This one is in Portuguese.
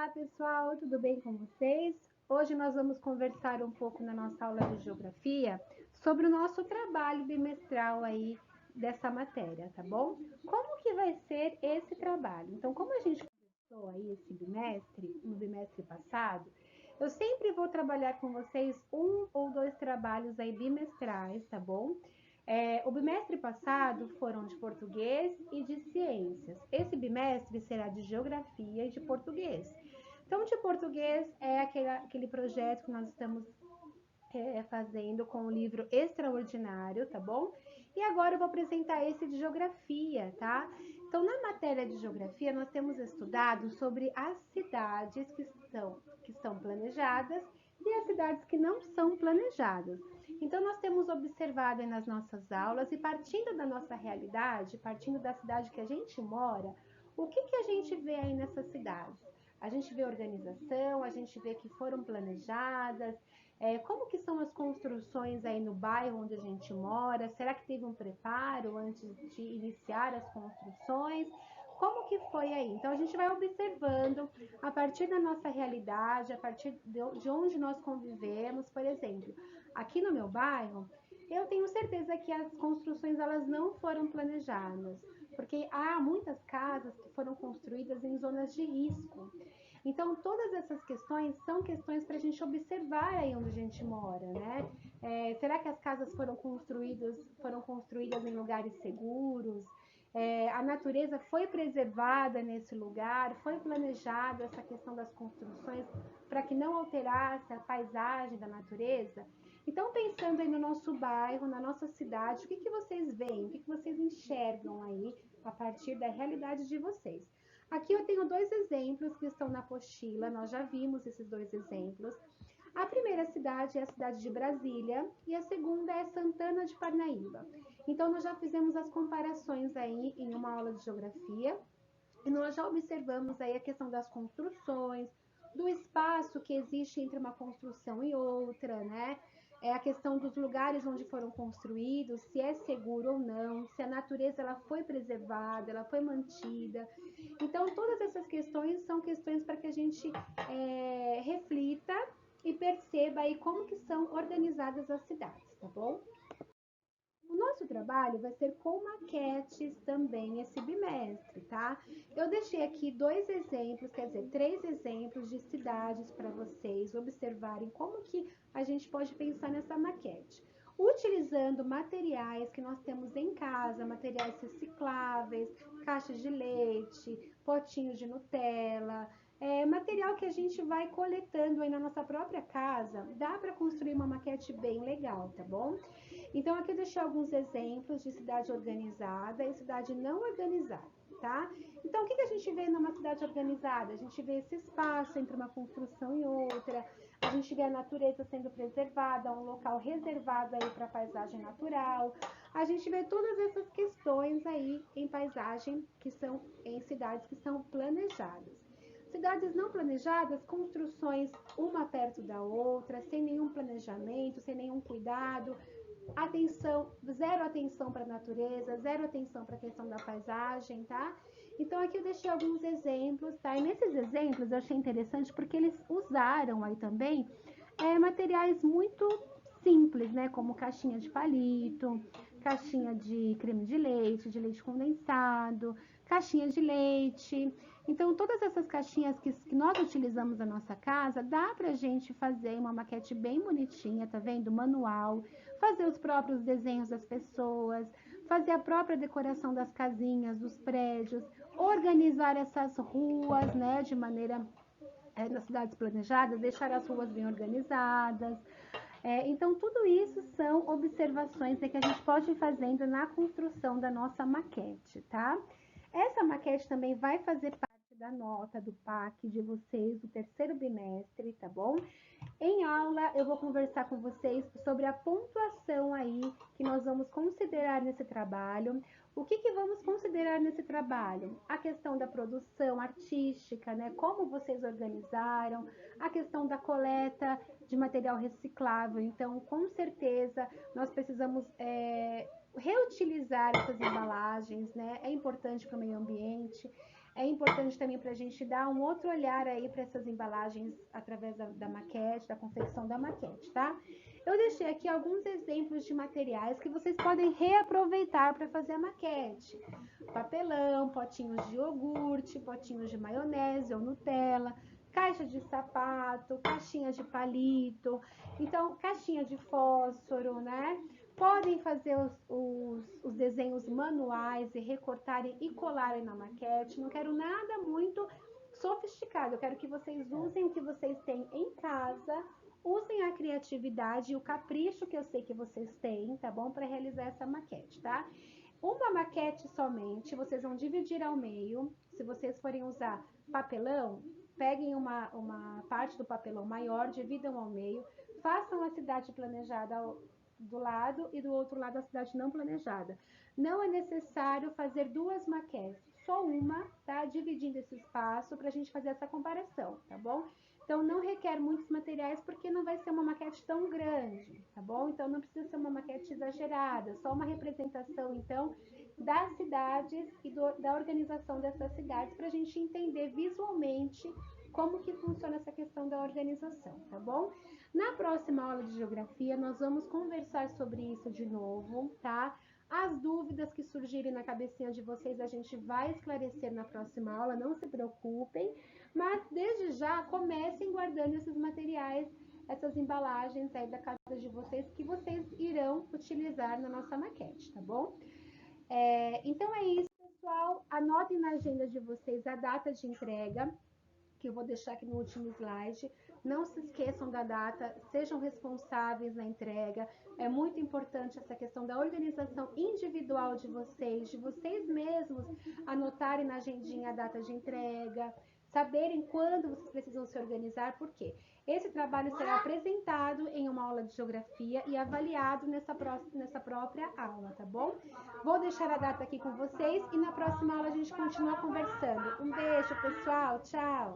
Olá, pessoal, tudo bem com vocês? Hoje nós vamos conversar um pouco na nossa aula de geografia sobre o nosso trabalho bimestral aí dessa matéria, tá bom? Como que vai ser esse trabalho? Então, como a gente começou aí esse bimestre, no bimestre passado, eu sempre vou trabalhar com vocês um ou dois trabalhos aí bimestrais, tá bom? O bimestre passado foram de português e de ciências. Esse bimestre será de geografia e de português. Então, de português é aquele projeto que nós estamos fazendo com o livro Extraordinário, tá bom? E agora eu vou apresentar esse de geografia, tá? Então, na matéria de geografia, nós temos estudado sobre as cidades que estão planejadas e as cidades que não são planejadas. Então, nós temos observado nas nossas aulas e partindo da nossa realidade, partindo da cidade que a gente mora, o que a gente vê aí nessas cidades? A gente vê organização, a gente vê que foram planejadas, como que são as construções aí no bairro onde a gente mora? Será que teve um preparo antes de iniciar as construções? Como que foi aí? Então, a gente vai observando a partir da nossa realidade, a partir de onde nós convivemos. Por exemplo, aqui no meu bairro, eu tenho certeza que as construções elas não foram planejadas, porque há muitas casas que foram construídas em zonas de risco. Então, todas essas questões são questões para a gente observar aí onde a gente mora, né? Será que as casas foram construídas em lugares seguros? A natureza foi preservada nesse lugar? Foi planejada essa questão das construções para que não alterasse a paisagem da natureza? Então, pensando aí no nosso bairro, na nossa cidade, o que vocês veem? O que vocês enxergam aí a partir da realidade de vocês? Aqui eu tenho dois exemplos que estão na apostila, nós já vimos esses dois exemplos. A primeira cidade é a cidade de Brasília e a segunda é Santana de Parnaíba. Então, nós já fizemos as comparações aí em uma aula de geografia e nós já observamos aí a questão das construções, do espaço que existe entre uma construção e outra, né? A questão dos lugares onde foram construídos, se é seguro ou não, se a natureza ela foi preservada, ela foi mantida. Então, todas essas questões são questões para que a gente reflita e perceba aí como que são organizadas as cidades, tá bom? O nosso trabalho vai ser com maquetes também esse bimestre, tá? Eu deixei aqui dois exemplos, quer dizer, três exemplos de cidades para vocês observarem como que a gente pode pensar nessa maquete. Utilizando materiais que nós temos em casa, materiais recicláveis, caixas de leite, potinhos de Nutella, material que a gente vai coletando aí na nossa própria casa, dá para construir uma maquete bem legal, tá bom? Então, aqui eu deixei alguns exemplos de cidade organizada e cidade não organizada, tá? Então, o que a gente vê numa cidade organizada? A gente vê esse espaço entre uma construção e outra, a gente vê a natureza sendo preservada, um local reservado aí para paisagem natural, a gente vê todas essas questões aí em paisagem que são em cidades que são planejadas. Cidades não planejadas, construções uma perto da outra, sem nenhum planejamento, sem nenhum cuidado, atenção, zero atenção para a natureza, zero atenção para a questão da paisagem, tá? Então aqui eu deixei alguns exemplos, tá? E nesses exemplos eu achei interessante porque eles usaram aí também materiais muito simples, né? Como caixinha de palito, caixinha de creme de leite condensado, caixinha de leite. Então, todas essas caixinhas que nós utilizamos na nossa casa, dá pra gente fazer uma maquete bem bonitinha, tá vendo? Manual, fazer os próprios desenhos das pessoas, fazer a própria decoração das casinhas, dos prédios, organizar essas ruas, né, de maneira nas cidades planejadas, deixar as ruas bem organizadas. Então, tudo isso são observações que a gente pode ir fazendo na construção da nossa maquete, tá? Essa maquete também vai fazer parte da nota do PAC de vocês do terceiro bimestre, tá bom? Em aula, eu vou conversar com vocês sobre a pontuação aí que nós vamos considerar nesse trabalho. O que vamos considerar nesse trabalho? A questão da produção artística, né? Como vocês organizaram, a questão da coleta de material reciclável. Então, com certeza, nós precisamos reutilizar essas embalagens, né? É importante para o meio ambiente. É importante também para a gente dar um outro olhar aí para essas embalagens através da maquete, da confecção da maquete, tá? Eu deixei aqui alguns exemplos de materiais que vocês podem reaproveitar para fazer a maquete. Papelão, potinhos de iogurte, potinhos de maionese ou Nutella, caixa de sapato, caixinha de palito, então caixinha de fósforo, né? Podem fazer os desenhos manuais e recortarem e colarem na maquete. Não quero nada muito sofisticado. Eu quero que vocês usem o que vocês têm em casa, usem a criatividade e o capricho que eu sei que vocês têm, tá bom? Para realizar essa maquete, tá? Uma maquete somente, vocês vão dividir ao meio. Se vocês forem usar papelão, peguem uma parte do papelão maior, dividam ao meio, façam a cidade planejada do lado e do outro lado a cidade não planejada. Não é necessário fazer duas maquetes, só uma, tá? Dividindo esse espaço para a gente fazer essa comparação, tá bom? Então, não requer muitos materiais porque não vai ser uma maquete tão grande, tá bom? Então, não precisa ser uma maquete exagerada, só uma representação, então, das cidades e da organização dessas cidades para a gente entender visualmente como que funciona essa questão da organização, tá bom? Na próxima aula de geografia, nós vamos conversar sobre isso de novo, tá? As dúvidas que surgirem na cabecinha de vocês, a gente vai esclarecer na próxima aula, não se preocupem, mas desde já comecem guardando esses materiais, essas embalagens aí da casa de vocês que vocês irão utilizar na nossa maquete, tá bom? Então é isso, pessoal. Anotem na agenda de vocês a data de entrega, que eu vou deixar aqui no último slide. Não se esqueçam da data, sejam responsáveis na entrega. É muito importante essa questão da organização individual de vocês mesmos anotarem na agendinha a data de entrega, saberem quando vocês precisam se organizar, por quê? Esse trabalho será apresentado em uma aula de geografia e avaliado nessa própria aula, tá bom? Vou deixar a data aqui com vocês e na próxima aula a gente continua conversando. Um beijo, pessoal. Tchau!